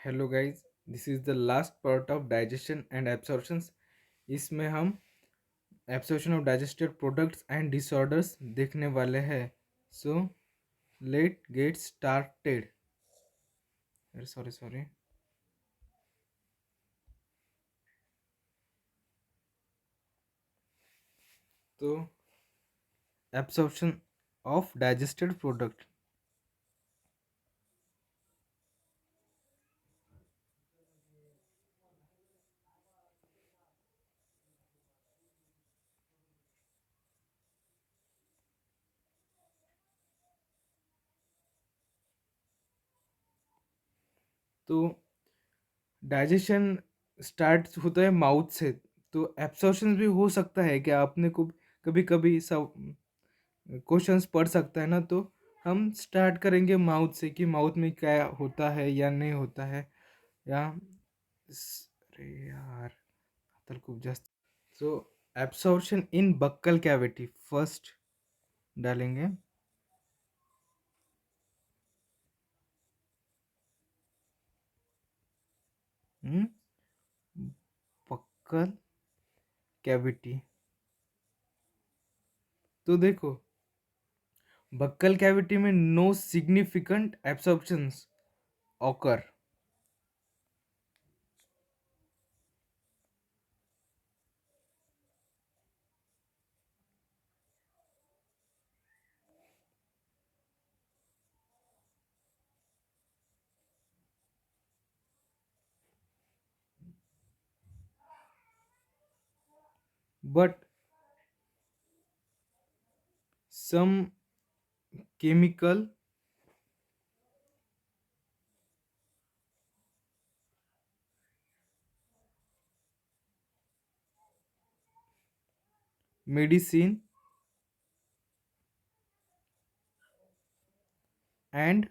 Hello guys, this is the last part of digestion and absorptions. इसमें हम absorption of digested products and disorders देखने वाले हैं। So let get started. Sorry sorry. तो absorption of digested product. तो digestion start होता है mouth से। तो एब्सॉर्प्शन भी हो सकता है कि आपने को कभी कभी सब क्वेश्चंस पढ़ सकता है ना। तो हम स्टार्ट करेंगे माउथ से कि माउथ में क्या होता है या नहीं होता है, या अरे यार, तर खूप जास्त। So absorption in buccal cavity first डालेंगे। Hmm, buccal cavity. तो देखो, बक्कल कैविटी में no significant absorptions occur, but some chemical, medicine and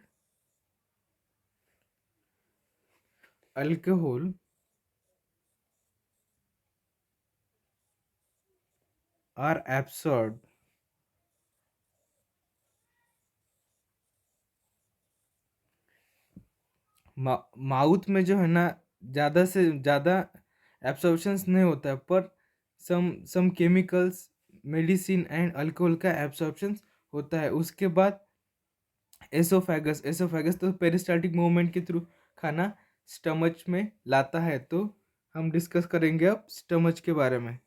alcohol are absorbed। Mouth में जो है ना, ज़्यादा से ज़्यादा एब्सॉर्प्शंस नहीं होता है, पर some chemicals, medicine and alcohol का एब्सॉर्प्शंस होता है। उसके बाद एसोफेगस, एसोफेगस तो पेरिस्टाल्टिक मूवमेंट के थ्रू खाना स्टमच में लाता है। तो हम डिस्कस करेंगे अब स्टमच के बारे में।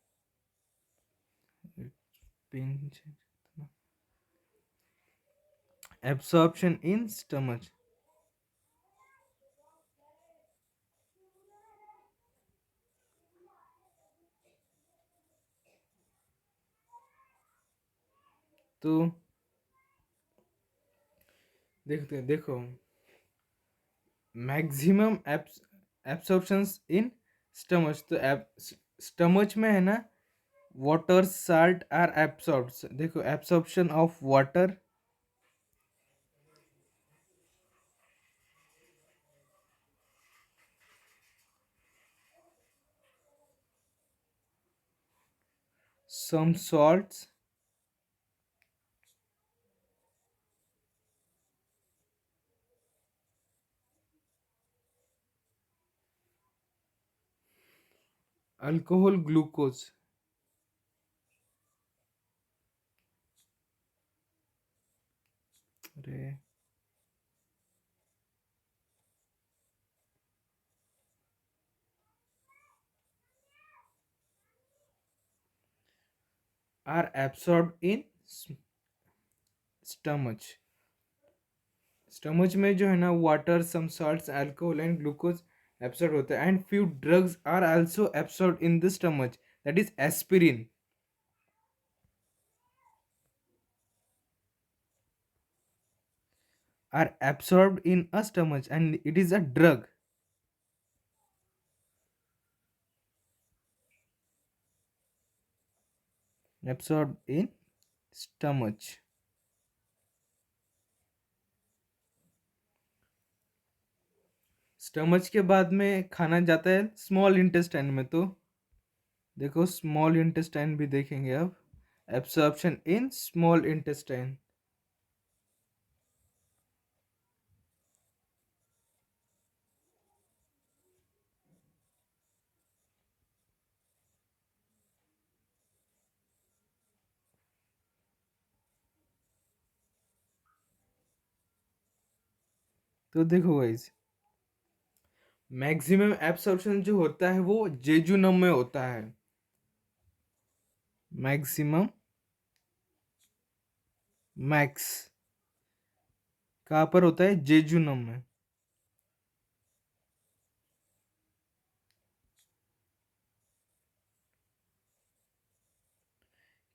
Absorption in stomach. तो देखते हैं, देखो, मैक्सिमम एब्सॉर्प्शंस इन स्टमच। तो स्टमच में है ना, वाटर साल्ट आर एब्सॉर्ब्ड। देखो, absorption of water, some salts, alcohol, glucose. अरे, are absorbed in stomach. Stomach में जो है ना, water, some salts, alcohol and glucose absorb होता है। And few drugs are also absorb in the stomach, that is aspirin are absorbed in a stomach and it is a drug absorbed in stomach। Stomach के बाद में खाना जाता है small intestine में। तो देखो, स्मॉल इंटेस्टाइन भी देखेंगे अब। Absorption in small intestine. तो देखो गाइस, मैक्सिमम एब्सॉर्प्शन जो होता है वो जेजुनम में होता है। मैक्सिमम, मैक्स कहाँ पर होता है? जेजुनम में।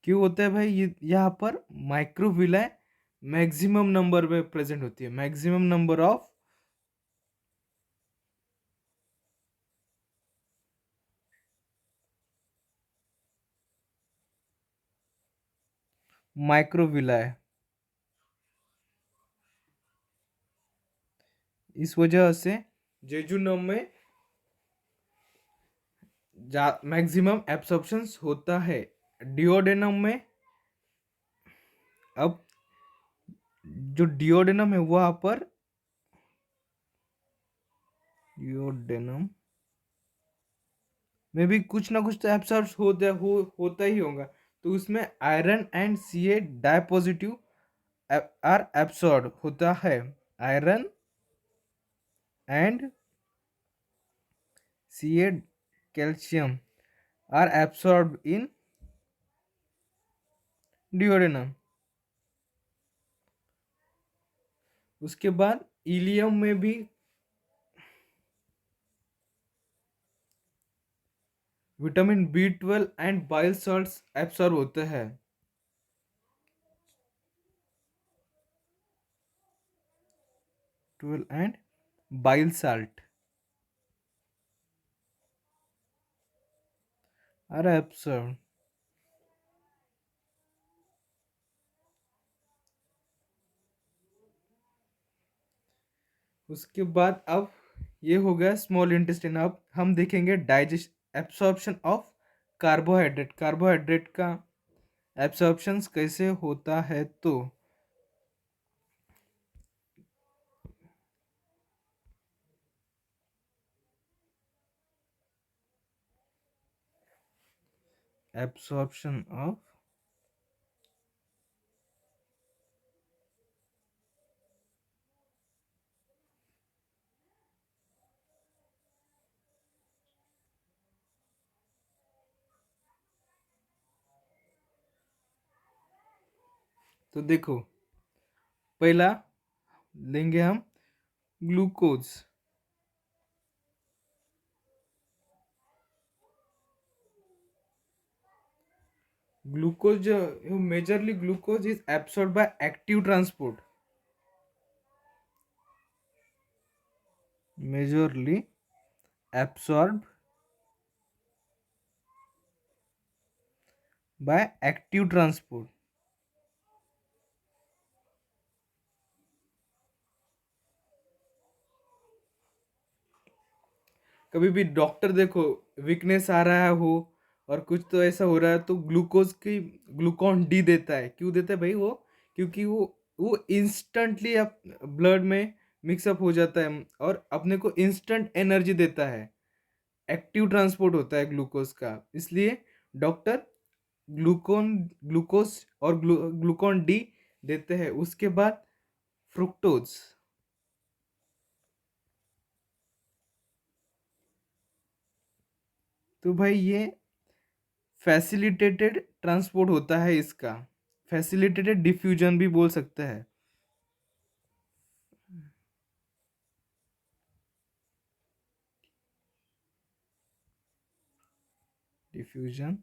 क्यों होता है भाई? ये यहाँ पर माइक्रोविलाय मैक्सिमम नंबर में प्रेजेंट होती है, मैक्सिमम नंबर ऑफ माइक्रोविलाय। इस वजह से जेजुनम में मैक्सिमम एब्सॉर्प्शन होता है। डिओडेनम में, अब जो डिओडेनम है वहां पर, डिओडेनम में भी कुछ ना कुछ तो एब्सॉर्ब होता ही होगा। तो उसमें iron and C A dipositive are absorb होता है। Iron and C A calcium are absorb in duodenum. उसके बाद इलियम में भी vitamin B12 and bile salts absorb होते हैं। 12 and bile salt are absorb. उसके बाद अब ये हो गया स्मॉल इंटेस्टाइन। अब हम देखेंगे digest absorption of carbohydrate. Carbohydrate का एब्सॉर्प्शन कैसे होता है? तो एब्सॉर्प्शन ऑफ, तो देखो, पहला लेंगे हम ग्लूकोज। ग्लूकोज जो majorly glucose is absorb by active transport. Majorly absorb by active transport. कभी भी डॉक्टर देखो, वीकनेस आ रहा है हो और कुछ तो ऐसा हो रहा है तो ग्लूकोज की ग्लूकॉन डी देता है। क्यों देता है भाई वो? क्योंकि वो इंस्टेंटली ब्लड में मिक्सअप हो जाता है और अपने को इंस्टेंट एनर्जी देता है। एक्टिव ट्रांसपोर्ट होता है ग्लूकोज का, इसलिए डॉक्टर ग्लूकोज और ग्लूकॉन डी देते हैं। उसके बाद फ्रुक्टोज। तो भाई ये फैसिलिटेटेड ट्रांसपोर्ट होता है इसका, फैसिलिटेटेड डिफ्यूजन भी बोल सकते हैं। डिफ्यूजन।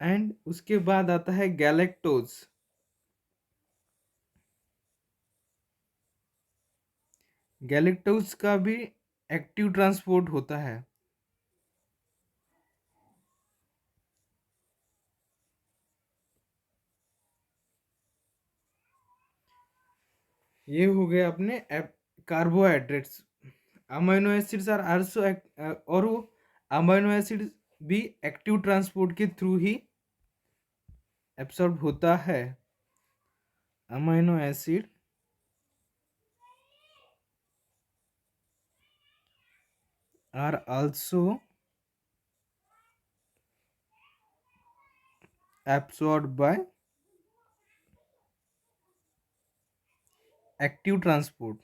एंड उसके बाद आता है गैलेक्टोज। गैलेक्टोज का भी एक्टिव ट्रांसपोर्ट होता है। ये हो गए अपने carbohydrates. Amino acids are also, और वो अमीनो एसिड भी एक्टिव ट्रांसपोर्ट के थ्रू ही एब्सॉर्ब होता है। Amino acid are also absorbed by active transport.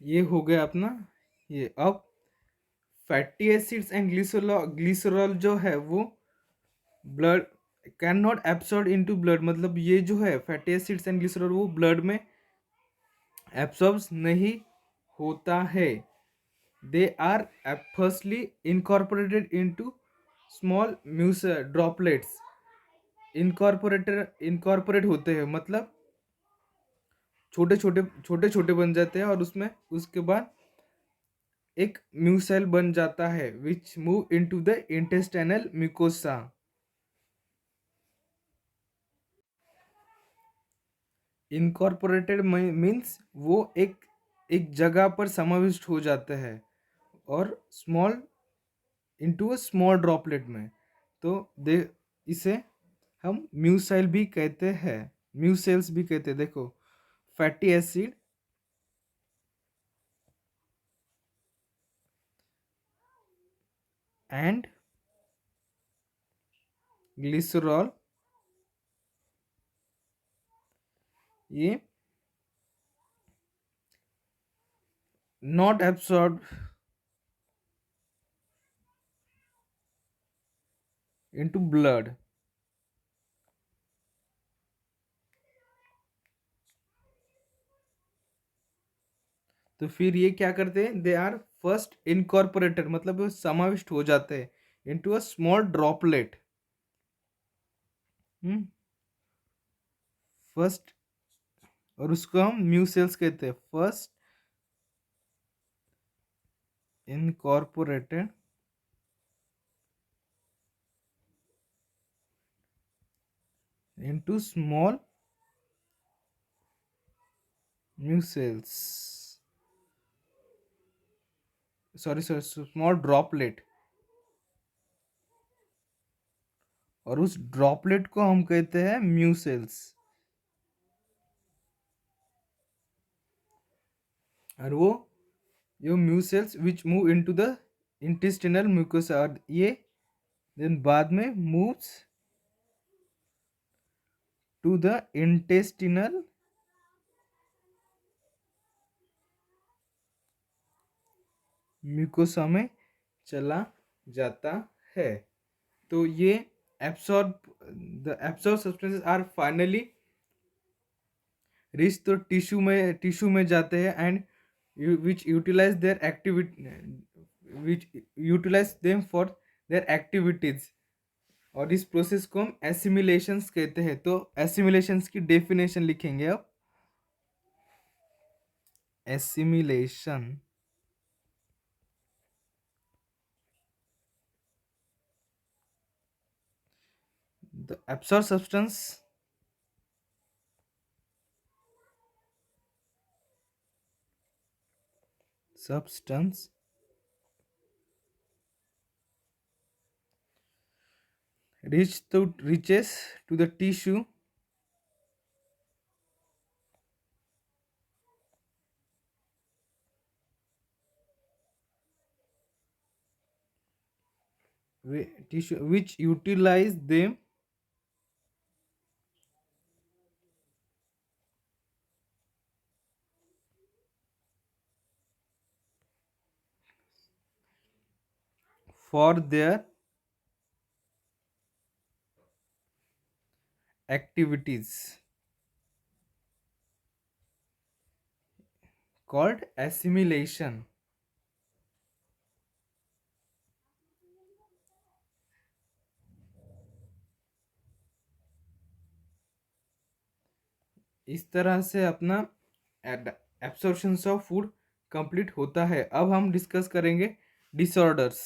ये हो गया अपना। ये अब फैटी एसिड्स एंड ग्लिसरॉल जो है वो blood can not absorb into blood, मतलब ये जो है फैटी एसिड्स एंड ग्लिसरॉल वो ब्लड में एब्सॉर्ब नहीं होता है। They are firstly incorporated into small muse droplets. Incorporate होते हैं मतलब छोटे छोटे बन जाते हैं, और उसमें उसके बाद एक म्यूसेल बन जाता है विच move into the intestinal mucosa. Incorporated means वो एक जगह पर समाविष्ट हो जाते हैं, और small into a small droplet में। तो दे इसे हम म्यूसाइल भी कहते हैं, म्यूसेल्स भी कहते हैं। देखो, फैटी एसिड एंड ग्लिसरॉल ये नॉट एब्सॉर्ब इनटू ब्लड। तो फिर ये क्या करते हैं, दे आर फर्स्ट इनकॉर्पोरेटेड, मतलब वो समाविष्ट हो जाते हैं into a small droplet. First, और उसको हम म्यूसेल्स कहते हैं। First incorporated into small micelles, sorry sorry, small droplet. और उस ड्रॉपलेट को हम कहते हैं म्यूसेल्स। और वो ये micelles which move into the intestinal mucosa, और ये देन बाद में moves to the intestinal mucosa में चला जाता है। तो ये absorb the absorb substances are finally reach to tissue में जाते हैं, and which utilize their activity, which utilize them for their activities. और इस प्रोसेस को हम एसिमिलेशंस कहते हैं। तो एसिमिलेशंस की डेफिनेशन लिखेंगे अब। Assimilation, the absorb substance reaches to the tissue which utilize them for their activities called assimilation। इस तरह से अपना एब्सॉर्प्शन ऑफ फूड कंप्लीट होता है। अब हम डिस्कस करेंगे डिसऑर्डर्स।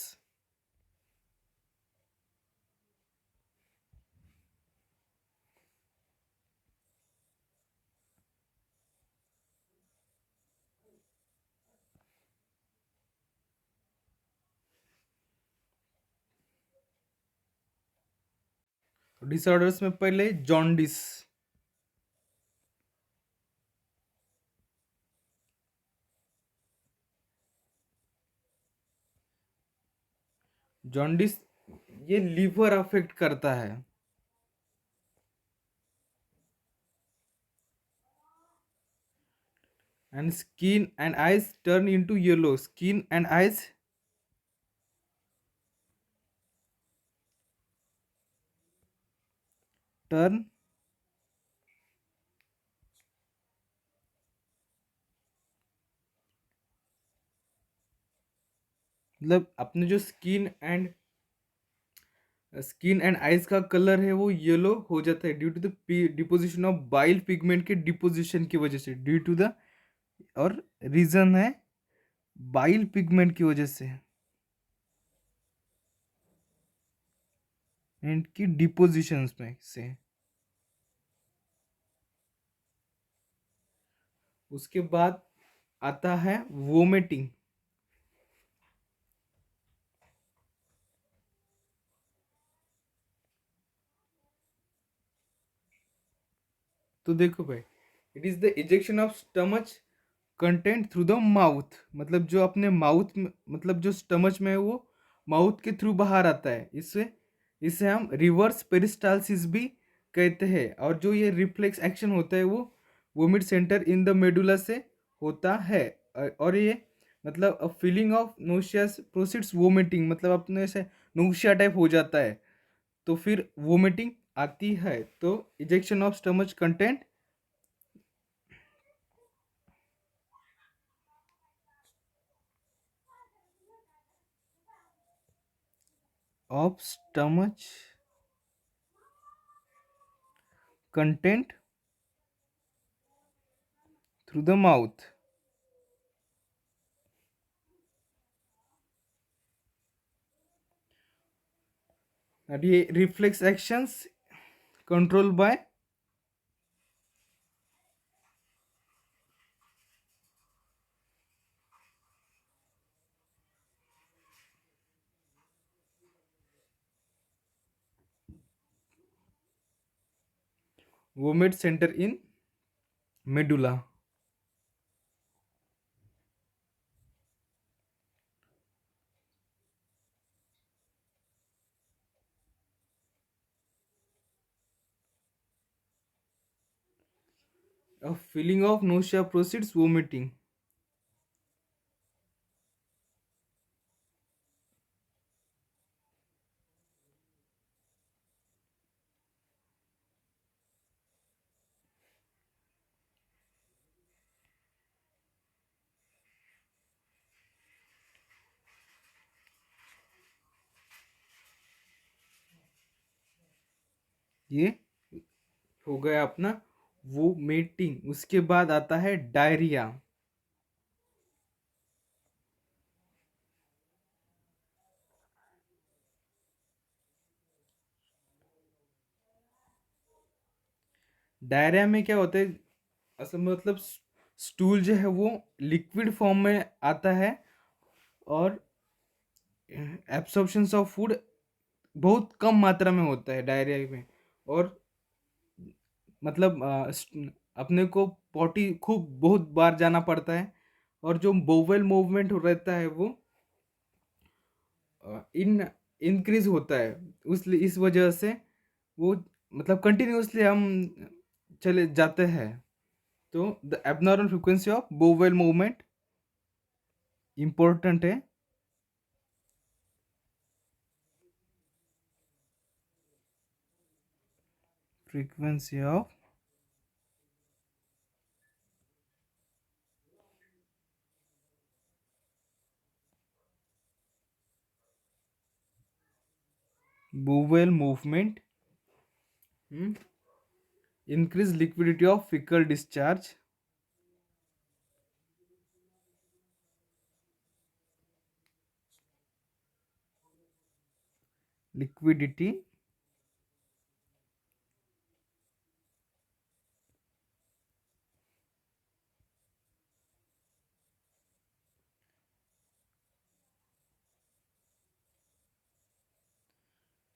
डिसऑर्डर्स में पहले जॉन्डिस। जॉन्डिस ये लीवर अफेक्ट करता है। And skin and eyes turn into yellow, skin and eyes turn, मतलब अपने जो स्किन एंड आइज का कलर है वो येलो हो जाता है due to the deposition of bile pigment के डिपोजिशन की वजह से, ड्यू टू द, और रीजन है बाइल पिगमेंट की वजह से, एंड की डिपोजिशंस में से। उसके बाद आता है वोमिटिंग। तो देखो भाई, it is the ejection of stomach content through the mouth, मतलब जो अपने माउथ में, मतलब जो स्टमच में है वो माउथ के थ्रू बाहर आता है, इससे इसे हम रिवर्स पेरिस्टालसिस भी कहते हैं। और जो ये रिफ्लेक्स एक्शन होता है वो vomit centre in the medulla से होता है। और ये मतलब a feeling of nauseous proceeds vomiting, मतलब अपने से नोशिया टाइप हो जाता है, तो फिर वोमिटिंग आती है। तो ejection of stomach content of stomach content through the mouth, और ये reflex actions control by vomit centre in medulla. A feeling of nausea proceeds vomiting। ये हो गया अपना वोमिटिंग। उसके बाद आता है डायरिया। डायरिया में क्या होता है, असल में मतलब स्टूल जो है वो लिक्विड फॉर्म में आता है, और एब्सॉर्प्शन ऑफ फूड बहुत कम मात्रा में होता है डायरिया में। और मतलब अपने को पॉटी खूब बहुत बार जाना पड़ता है, और जो बोवेल मूवमेंट रहता है वो इन इंक्रीज होता है। उस इस वजह से वो मतलब कंटिन्यूअसली हम चले जाते हैं। तो the abnormal frequency of bowel movement important है। Frequency of bowel movement increase liquidity of faecal discharge, liquidity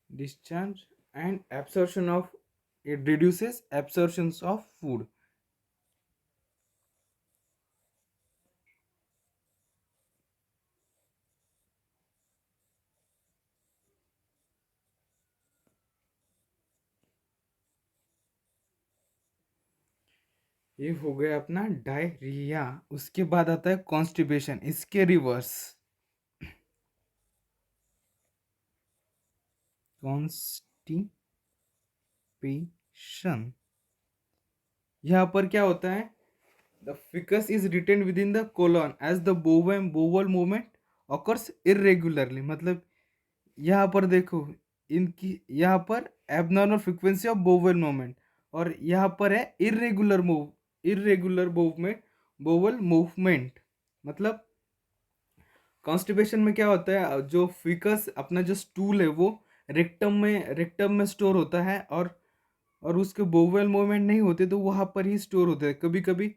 discharge and absorption of, it reduces absorptions of food। ये हो गया अपना डायरिया। उसके बाद आता है कॉन्स्टिपेशन, इसके रिवर्स। कॉन्स्टिपेशन, यहाँ पर क्या होता है, the faeces is retained within the colon as the bowel movement occurs irregularly. मतलब यहाँ पर देखो, इनकी यहाँ पर abnormal frequency of bowel movement, और यहाँ पर है इरेगुलर मूवमेंट, बोवल मूवमेंट। मतलब कॉन्स्टिपेशन में क्या होता है, जो फिकस अपना जो स्टूल है वो रेक्टम में स्टोर होता है, और उसके बोवेल मूवमेंट नहीं होते तो वहाँ पर ही स्टोर होते हैं। कभी कभी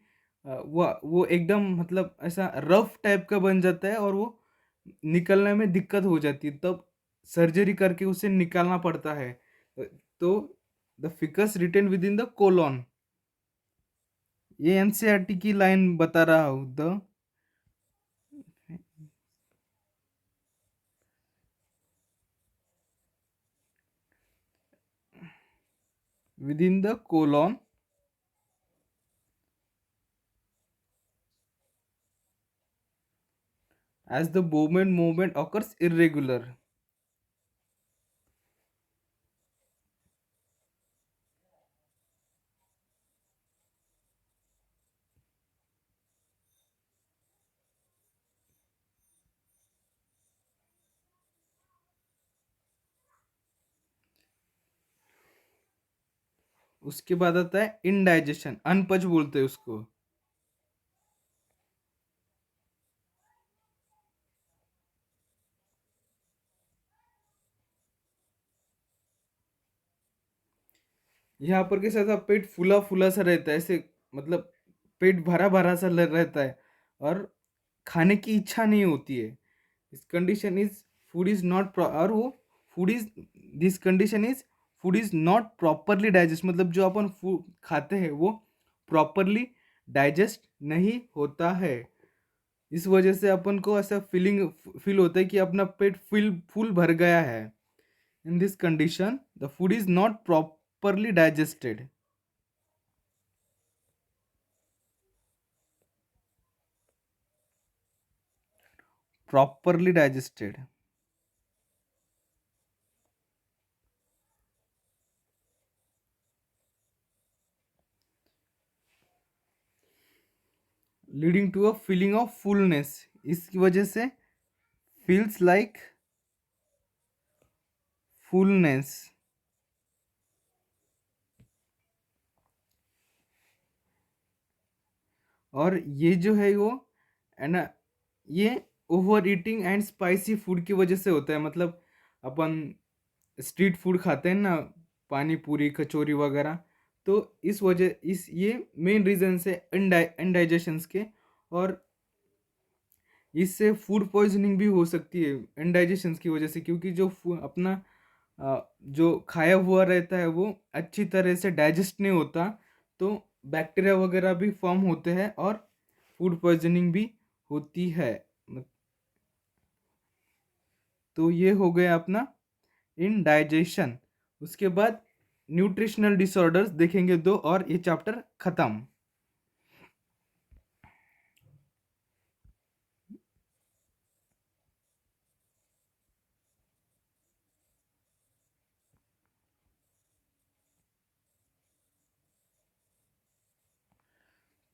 वो एकदम मतलब ऐसा रफ टाइप का बन जाता है, और वो निकलने में दिक्कत हो जाती है, तब सर्जरी करके उसे निकालना पड़ता है। तो the faeces retained within the colon, ये एनसीईआरटी की लाइन बता रहा हूँ। The within the colon as the bowman movement occurs irregular। उसके बाद आता है इनडाइजेशन, अनपच बोलते हैं उसको। यहाँ पर कैसा था, पेट फूला फूला सा रहता है ऐसे, मतलब पेट भरा भरा सा रहता है, और खाने की इच्छा नहीं होती है। इस condition is food is not, और वो food is this condition is food is not properly digest, मतलब जो अपन फूड खाते हैं वो प्रॉपरली डाइजेस्ट नहीं होता है। इस वजह से अपन को ऐसा फील होता है कि अपना पेट फुल भर गया है। In this condition the food is not properly digested. Properly digested, leading to a feeling of fullness. इसकी वजह से फील्स लाइक फुलनेस। और ये जो है वो है ना, ये over eating and spicy food की वजह से होता है। मतलब अपन स्ट्रीट फूड खाते हैं ना, पानी पूरी कचौरी वगैरह, तो इस वजह इस ये मेन रीजन से इनडाइजेशंस के, और इससे फूड पॉइजनिंग भी हो सकती है इनडाइजेशंस की वजह से, क्योंकि जो अपना जो खाया हुआ रहता है वो अच्छी तरह से डाइजेस्ट नहीं होता, तो बैक्टीरिया वगैरह भी फॉर्म होते हैं, और फूड पॉइजनिंग भी होती है। तो ये हो गया अपना इनडाइजेशन। उसके बाद न्यूट्रिशनल डिसऑर्डर्स देखेंगे दो, और ये चैप्टर खत्म।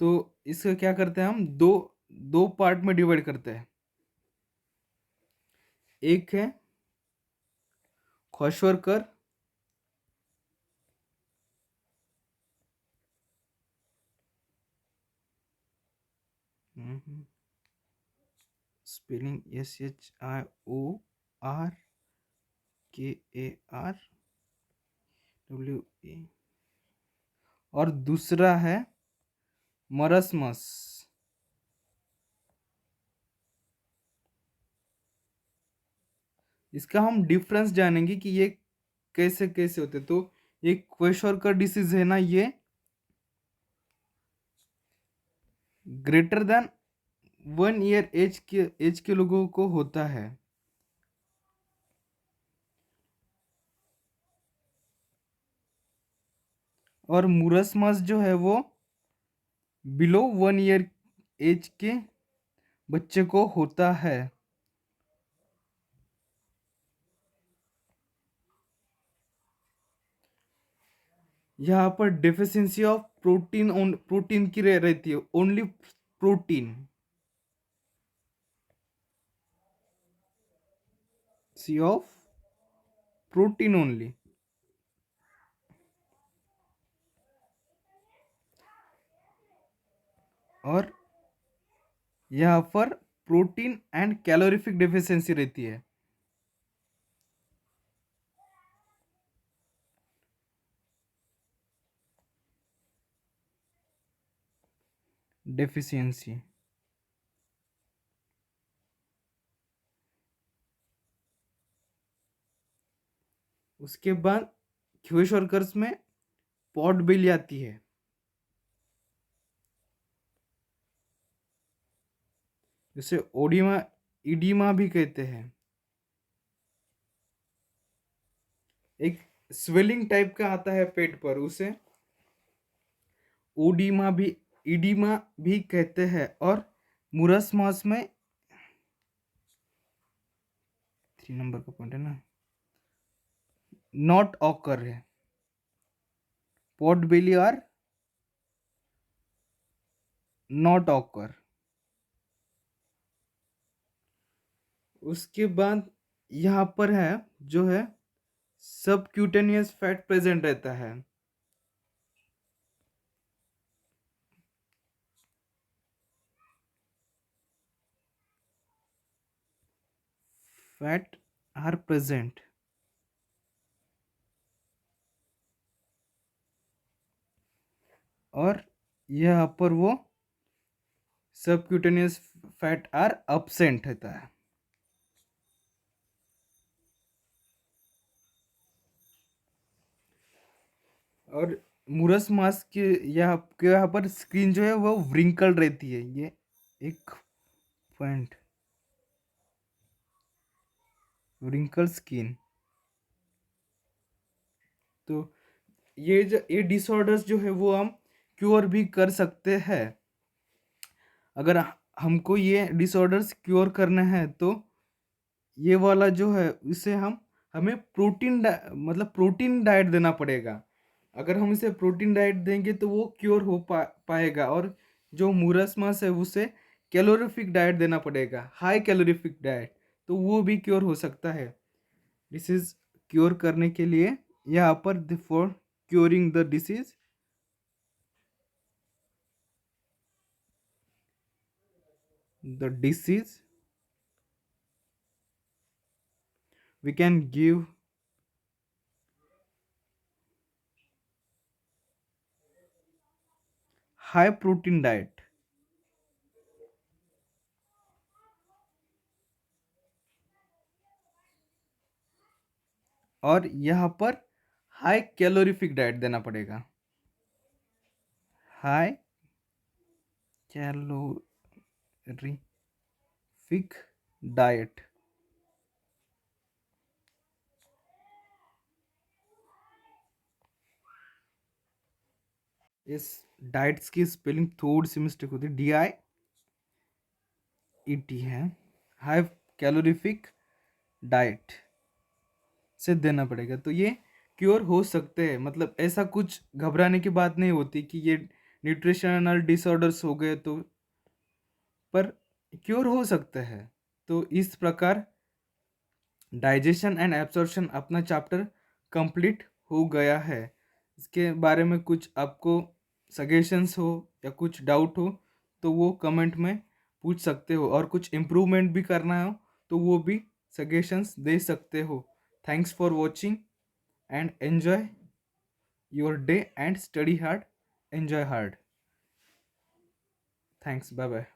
तो इसका क्या करते हैं हम, दो दो पार्ट में डिवाइड करते हैं। एक है क्वेश्चरकर, स्पेलिंग SHIORKARWA, और दूसरा है मरसमस। इसका हम डिफरेंस जानेंगे कि ये कैसे कैसे होते। तो ये क्वेश्चरकर डिसीज है ना, ये ग्रेटर देन 1 ईयर एज के लोगों को होता है। और मुरसमस जो है वो बिलो 1 ईयर एज के बच्चे को होता है। यहाँ पर डेफिशिएंसी ऑफ प्रोटीन की रहती है, only protein, sea of protein only. और यहाँ पर प्रोटीन एंड कैलोरीफिक डेफिशिएंसी रहती है। डेफिशिएंसी। उसके बाद क्वेशोर्कर्स में पॉट बिल आती है, जिसे ओडिमा इडीमा भी कहते हैं। एक स्वेलिंग टाइप का आता है पेट पर, उसे ओडिमा भी इडीमा भी कहते हैं। और मुरस मास में 3 नंबर का पॉइंट है ना, नॉट ऑकर है, पॉट बेली और नॉट ऑकर। उसके बाद यहाँ पर है जो है सबक्यूटेनियस फैट प्रेजेंट रहता है। फैट आर प्रेजेंट, और यहाँ पर वो सबक्यूटेनियस फैट आर absent रहता है। और मुरस मास के यहाँ पर स्क्रीन जो है वो व्रिंकल रहती है, ये एक पॉइंट, व्रिंकल स्किन। तो ये डिसऑर्डर्स जो है वो हम क्योर भी कर सकते हैं। अगर हमको ये डिसऑर्डर्स क्योर करना है तो ये वाला जो है इसे हमें मतलब प्रोटीन डाइट देना पड़ेगा। अगर हम इसे प्रोटीन डाइट देंगे तो वो क्योर हो पाएगा। और जो मुरस मास है उसे कैलोरीफिक डाइट देना पड़ेगा, हाई कैलोरीफिक डाइट, तो वो भी क्योर हो सकता है। डिसीज क्योर करने के लिए यहाँ पर for curing the disease we can give high protein diet। और यहाँ पर हाई कैलोरीफिक डाइट देना पड़ेगा, हाई कैलोरीफिक डाइट। इस डाइट्स की स्पेलिंग थोड़ी सी मिस्टेक होती है, DIET है। हाई कैलोरीफिक डाइट से देना पड़ेगा, तो ये क्योर हो सकते हैं। मतलब ऐसा कुछ घबराने की बात नहीं होती कि ये न्यूट्रिशनल डिसऑर्डर्स हो गए तो, पर क्योर हो सकते हैं। तो इस प्रकार डाइजेशन एंड एब्जॉर्प्शन अपना चैप्टर कंप्लीट हो गया है। इसके बारे में कुछ आपको सजेशंस हो या कुछ डाउट हो तो वो कमेंट में पूछ सकते हो, और कुछ इम्प्रूवमेंट भी करना हो तो वो भी सजेशंस दे सकते हो। Thanks for watching and enjoy your day and study hard, enjoy hard. Thanks, bye bye.